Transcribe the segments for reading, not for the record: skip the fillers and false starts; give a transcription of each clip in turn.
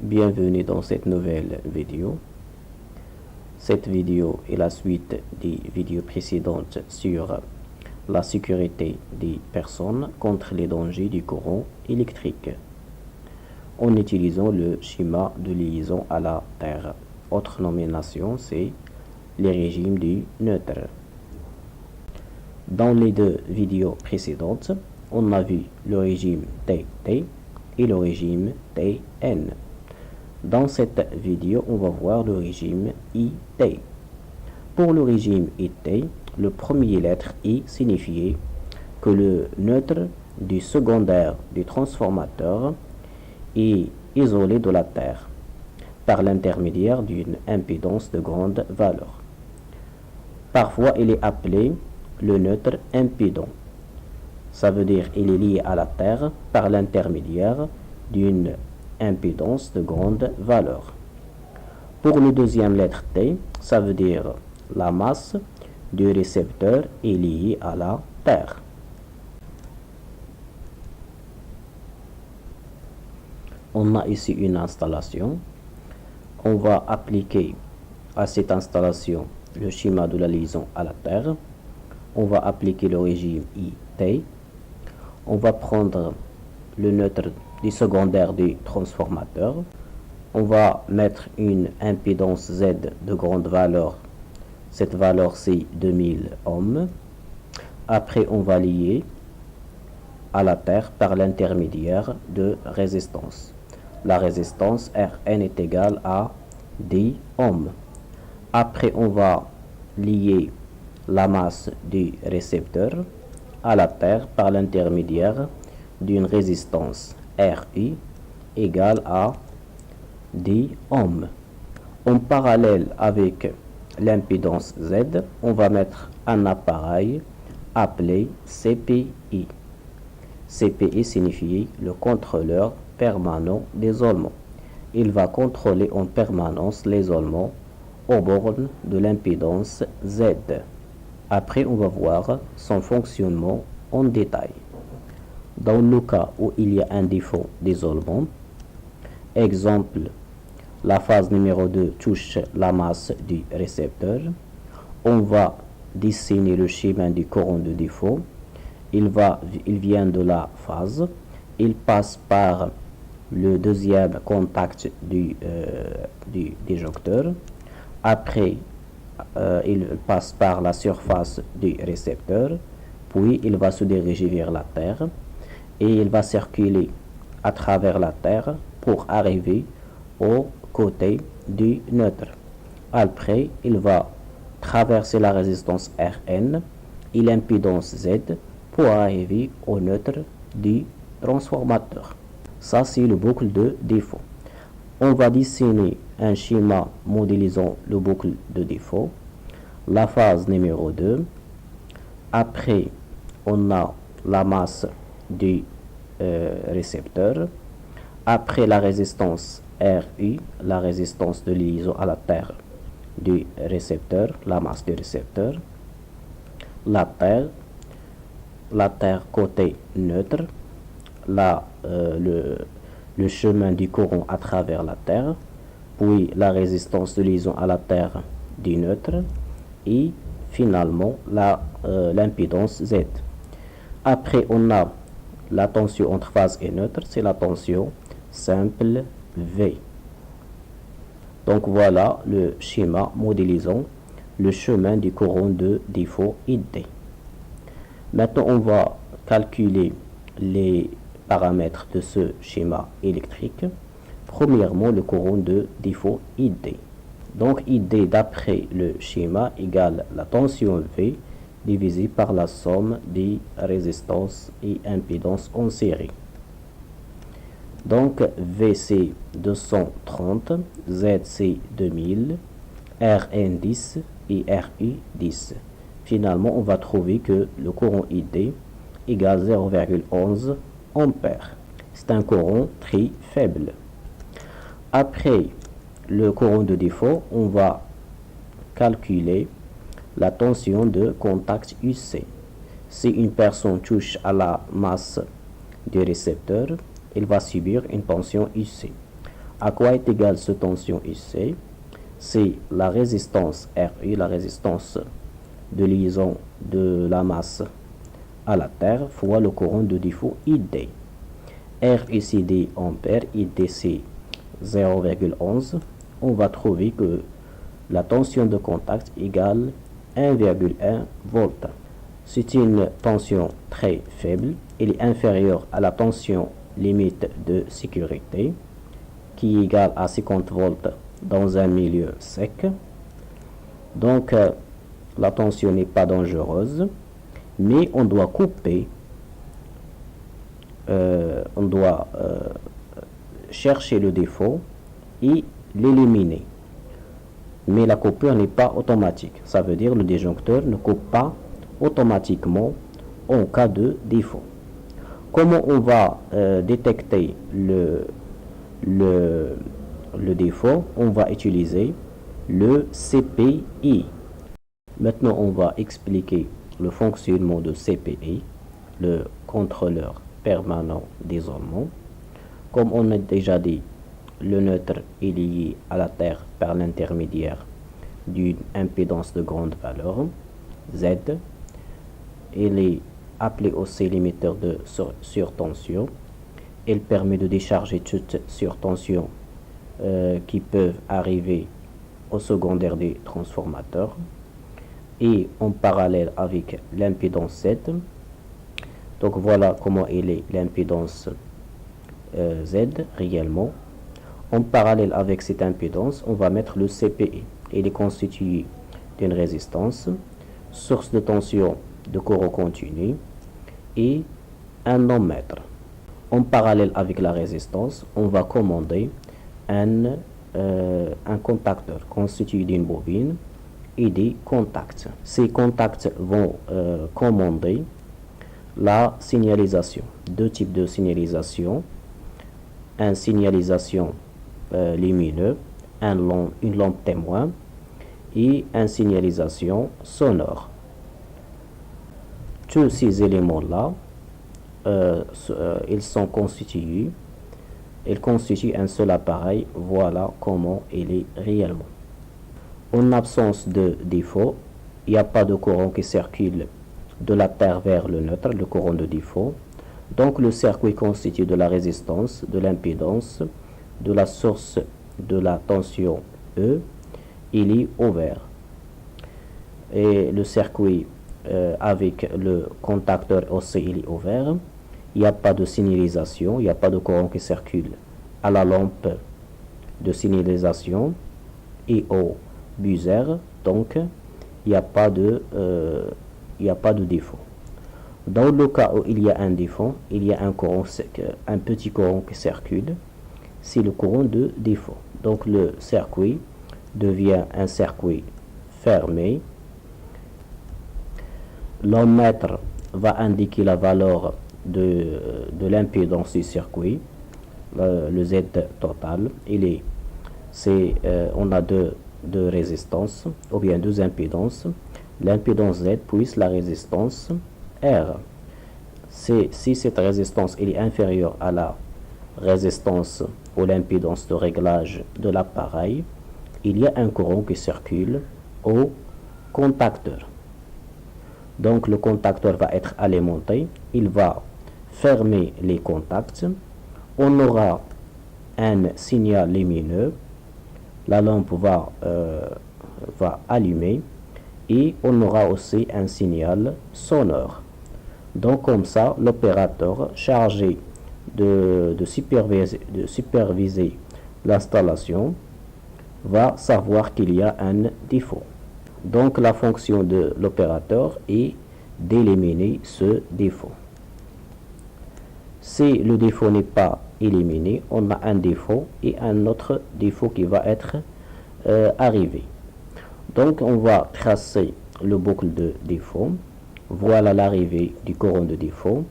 Bienvenue dans cette nouvelle vidéo. Cette vidéo est la suite des vidéos précédentes sur la sécurité des personnes contre les dangers du courant électrique en utilisant le schéma de liaison à la Terre. Autre nomination, c'est les régimes du neutre. Dans les deux vidéos précédentes, on a vu le régime TT et le régime TN. Dans cette vidéo, on va voir le régime IT. Pour le régime IT, le premier lettre I signifiait que le neutre du secondaire du transformateur est isolé de la Terre par l'intermédiaire d'une impédance de grande valeur. Parfois, il est appelé le neutre impédant. Ça veut dire qu'il est lié à la Terre par l'intermédiaire d'une impédance de grande valeur. Pour le deuxième lettre T, ça veut dire la masse du récepteur est liée à la Terre. On a ici une installation. On va appliquer à cette installation le schéma de la liaison à la Terre. On va appliquer le régime IT. On va prendre le neutre du secondaire du transformateur. On va mettre une impédance Z de grande valeur. Cette valeur, c'est 2000 ohms. Après, on va lier à la Terre par l'intermédiaire de résistance. La résistance Rn est égale à 10 ohms. Après, on va lier la masse du récepteur à la Terre par l'intermédiaire d'une résistance Ri égale à 10 ohms. En parallèle avec l'impédance Z, on va mettre un appareil appelé CPI. CPI signifie le contrôleur permanent d'isolement. Il va contrôler en permanence l'isolement aux bornes de l'impédance Z. Après, on va voir son fonctionnement en détail. Dans le cas où il y a un défaut d'isolement, exemple, la phase numéro 2 touche la masse du récepteur, on va dessiner le schéma du courant de défaut. Il vient de la phase, il passe par le deuxième contact du déjecteur. Après, il passe par la surface du récepteur, puis il va se diriger vers la Terre et il va circuler à travers la Terre pour arriver au côté du neutre. Après, il va traverser la résistance Rn et l'impédance Z pour arriver au neutre du transformateur. Ça, c'est le boucle de défaut. On va dessiner un schéma modélisant le boucle de défaut. La phase numéro 2. Après, on a la masse du récepteur. Après la résistance Ri, la résistance de liaison à la Terre du récepteur, la masse du récepteur. La Terre côté neutre. Le chemin du courant à travers la Terre, puis la résistance de liaison à la Terre du neutre et finalement l'impédance Z. Après, on a la tension entre phase et neutre, c'est la tension simple V. Donc voilà le schéma modélisant le chemin du courant de défaut ID. Maintenant, on va calculer les paramètres de ce schéma électrique. Premièrement, le courant de défaut ID. Donc ID d'après le schéma égale la tension V divisé par la somme des résistances et impédances en série. Donc VC 230, ZC 2000, Rn 10 et Ri 10. Finalement, on va trouver que le courant ID égale 0,11 ampères. C'est un courant très faible. Après le courant de défaut, on va calculer la tension de contact UC. Si une personne touche à la masse du récepteur, il va subir une tension UC. À quoi est égale cette tension IC? C'est la résistance RU, la résistance de liaison de la masse à la Terre, fois le courant de défaut ID. R ici D ampères, ID c'est 0,11. On va trouver que la tension de contact égale 1,1 volts. C'est une tension très faible. Elle est inférieure à la tension limite de sécurité qui est égale à 50 volts dans un milieu sec. Donc la tension n'est pas dangereuse, mais on doit couper, on doit chercher le défaut et l'éliminer. Mais la coupure n'est pas automatique. Ça veut dire que le disjoncteur ne coupe pas automatiquement en cas de défaut. Comment on va détecter le défaut? On va utiliser le CPI. Maintenant, on va expliquer le fonctionnement de CPI, le contrôleur permanent d'isolement. Comme on a déjà dit, le neutre est lié à la Terre par l'intermédiaire d'une impédance de grande valeur, Z. Il est appelé aussi limiteur de surtension. Il permet de décharger toute surtension qui peuvent arriver au secondaire des transformateurs. Et en parallèle avec l'impédance Z. Donc voilà comment il est l'impédance Z réellement. En parallèle avec cette impédance, on va mettre le CPI. Il est constitué d'une résistance, source de tension de courant continu et un ohmmètre. En parallèle avec la résistance, on va commander un contacteur constitué d'une bobine et des contacts. Ces contacts vont commander la signalisation. Deux types de signalisation. Une signalisation lumineuse, une lampe témoin et une signalisation sonore. Tous ces éléments-là, ils sont constitués. Ils constituent un seul appareil. Voilà comment il est réellement. En absence de défaut, il n'y a pas de courant qui circule de la Terre vers le neutre, le courant de défaut. Donc le circuit constitué de la résistance, de l'impédance, de la source de la tension E, il est ouvert. Et le circuit avec le contacteur aussi, il est ouvert. Il n'y a pas de signalisation, il n'y a pas de courant qui circule à la lampe de signalisation et au buzzer, donc il n'y a pas de défaut. Dans le cas où il y a un défaut, il y a un petit courant qui circule, c'est le courant de défaut. Donc le circuit devient un circuit fermé. L'ohmmètre va indiquer la valeur de l'impédance du circuit, le Z total. On a deux résistances, ou bien deux impédances, l'impédance Z plus la résistance R. Si cette résistance est inférieure à la résistance ou l'impédance de réglage de l'appareil, il y a un courant qui circule au contacteur. Donc le contacteur va être alimenté, il va fermer les contacts, on aura un signal lumineux, la lampe va allumer et on aura aussi un signal sonore. Donc comme ça, l'opérateur chargé de superviser l'installation va savoir qu'il y a un défaut. Donc la fonction de l'opérateur est d'éliminer ce défaut. Si le défaut n'est pas éliminé, on a un défaut et un autre défaut qui va être arrivé. Donc on va tracer le boucle de défaut. Voilà l'arrivée du courant de défaut.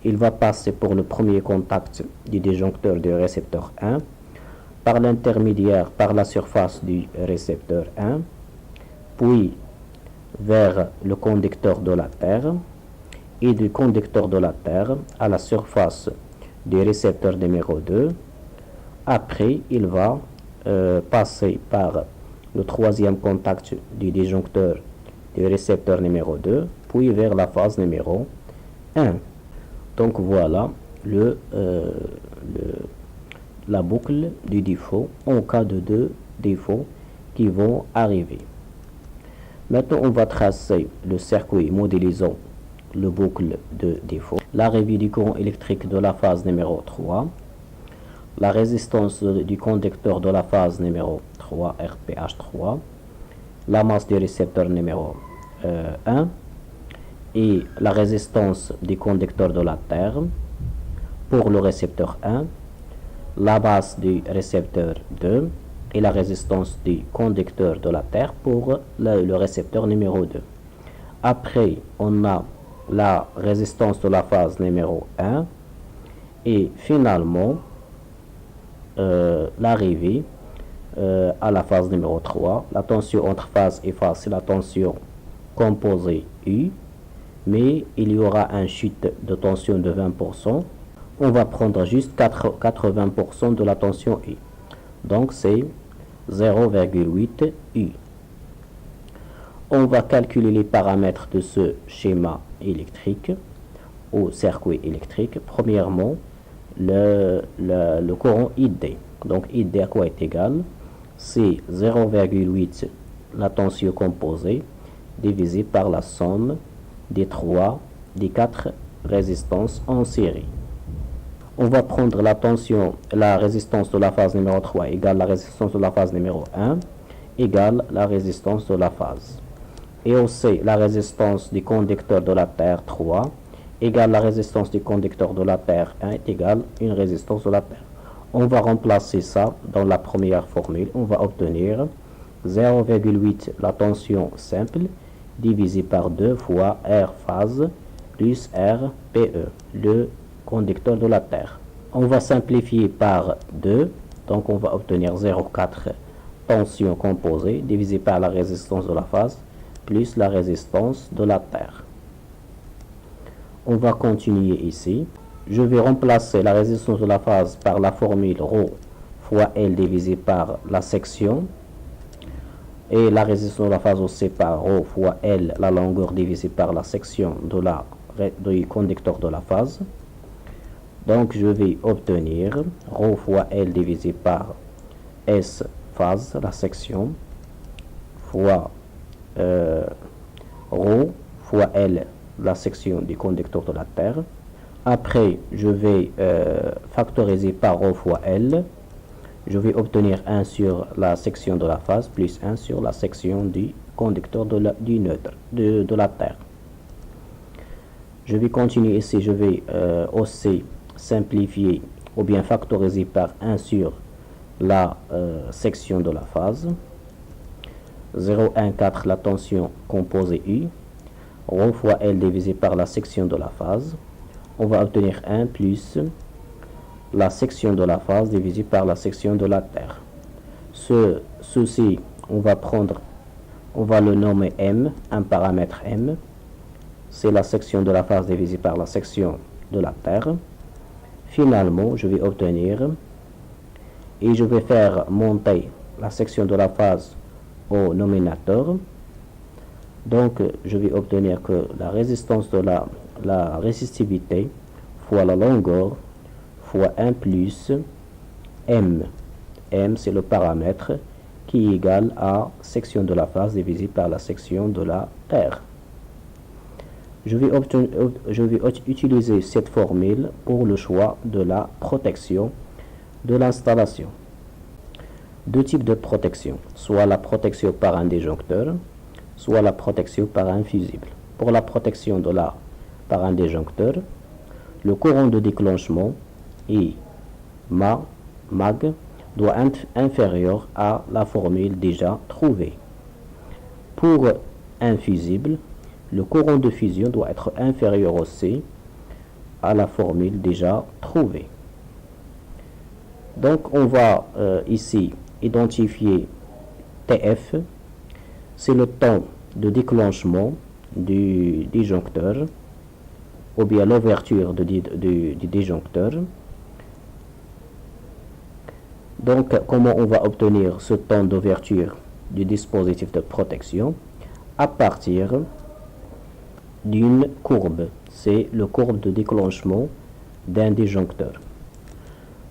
Il va passer pour le premier contact du disjoncteur du récepteur 1 par l'intermédiaire, par la surface du récepteur 1, puis vers le conducteur de la Terre et du conducteur de la Terre à la surface du récepteur numéro 2. Après, il va passer par le troisième contact du disjoncteur du récepteur numéro 2, puis vers la phase numéro 1. Donc voilà la boucle du défaut en cas de deux défauts qui vont arriver. Maintenant, on va tracer le circuit modélisant le boucle de défaut. L'arrivée du courant électrique de la phase numéro 3, la résistance du conducteur de la phase numéro 3, RPH3, la masse du récepteur numéro 1 et la résistance du conducteur de la Terre pour le récepteur 1, la masse du récepteur 2 et la résistance du conducteur de la Terre pour le récepteur numéro 2. Après, on a la résistance de la phase numéro 1 et finalement l'arrivée à la phase numéro 3. La tension entre phase et phase, c'est la tension composée U, mais il y aura une chute de tension de 20%. On va prendre juste 80% de la tension U. Donc c'est 0,8 U. On va calculer les paramètres de ce schéma électrique ou circuit électrique. Premièrement, le courant ID. Donc ID à quoi est égal? C'est 0,8 la tension composée divisé par la somme des 4 résistances en série. On va prendre la résistance de la phase numéro 3 égale la résistance de la phase numéro 1 égale la résistance de la phase. Et aussi la résistance du conducteur de la Terre 3 égale la résistance du conducteur de la Terre 1 est égale une résistance de la Terre. On va remplacer ça dans la première formule. On va obtenir 0,8 la tension simple divisé par 2 fois R phase plus R PE, le conducteur de la Terre. On va simplifier par 2, donc on va obtenir 0,4 tension composée divisé par la résistance de la phase plus la résistance de la Terre. On va continuer ici. Je vais remplacer la résistance de la phase par la formule ρ fois L divisé par la section. Et la résistance de la phase aussi par ρ fois L, la longueur divisée par la section du conducteur de la phase. Donc je vais obtenir ρ fois L divisé par S phase, la section, fois ρ fois L, la section du conducteur de la Terre. Après, je vais factoriser par ρ fois L. Je vais obtenir 1 sur la section de la phase plus 1 sur la section du conducteur du neutre, de la Terre. Je vais continuer ici. Je vais aussi simplifier ou bien factoriser par 1 sur la section de la phase. 0,14 la tension composée U. ρ fois L divisé par la section de la phase. On va obtenir 1 plus la section de la phase divisé par la section de la Terre. Ceci, on va le nommer M, un paramètre M. C'est la section de la phase divisée par la section de la Terre. Finalement, je vais obtenir, et je vais faire monter la section de la phase au nominateur. Donc, je vais obtenir que la résistance de la résistivité fois la longueur fois 1 plus M. M, c'est le paramètre qui est égal à section de la phase divisé par la section de la Terre. Je vais utiliser cette formule pour le choix de la protection de l'installation. Deux types de protection, soit la protection par un disjoncteur, soit la protection par un fusible. Pour la protection par un disjoncteur, le courant de déclenchement est MAG doit être inférieur à la formule déjà trouvée. Pour un fusible, le courant de fusion doit être inférieur aussi à la formule déjà trouvée. Donc on va ici identifier TF, c'est le temps de déclenchement du disjoncteur ou bien l'ouverture du disjoncteur. Donc, comment on va obtenir ce temps d'ouverture du dispositif de protection? À partir d'une courbe. C'est le courbe de déclenchement d'un disjoncteur.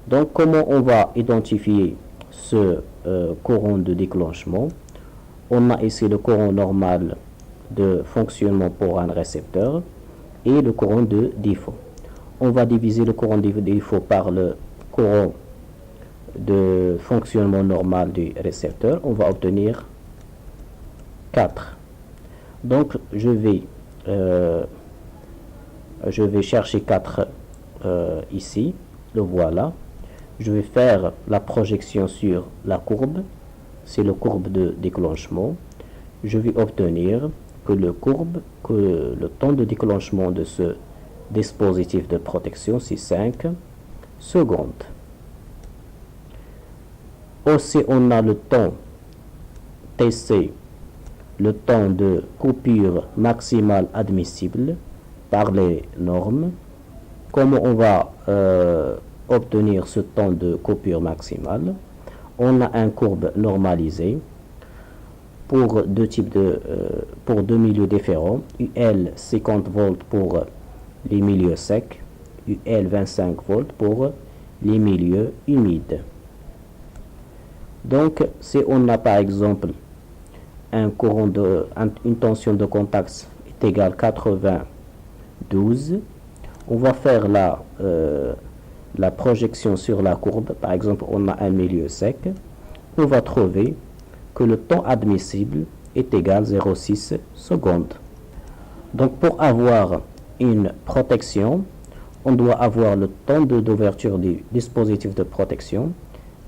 Donc, comment on va identifier ce courant de déclenchement? On a ici le courant normal de fonctionnement pour un récepteur et le courant de défaut. On va diviser le courant de défaut par le courant de fonctionnement normal du récepteur. On va obtenir 4. Donc, je vais chercher 4 ici. Le voilà. Je vais faire la projection sur la courbe. C'est le courbe de déclenchement. Je vais obtenir que le temps de déclenchement de ce dispositif de protection, c'est 5 secondes. Aussi, on a le temps TC, le temps de coupure maximale admissible par les normes. Comment on va obtenir ce temps de coupure maximale? On a une courbe normalisée pour deux milieux différents. UL 50 volts pour les milieux secs, UL 25 volts pour les milieux humides. Donc, si on a par exemple une tension de contact est égale 92, on va faire la projection sur la courbe. Par exemple, on a un milieu sec. On va trouver que le temps admissible est égal à 0,6 secondes. Donc, pour avoir une protection, on doit avoir le temps d'ouverture du dispositif de protection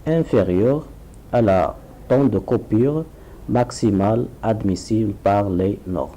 inférieur à la temps de coupure maximale admissible par les normes.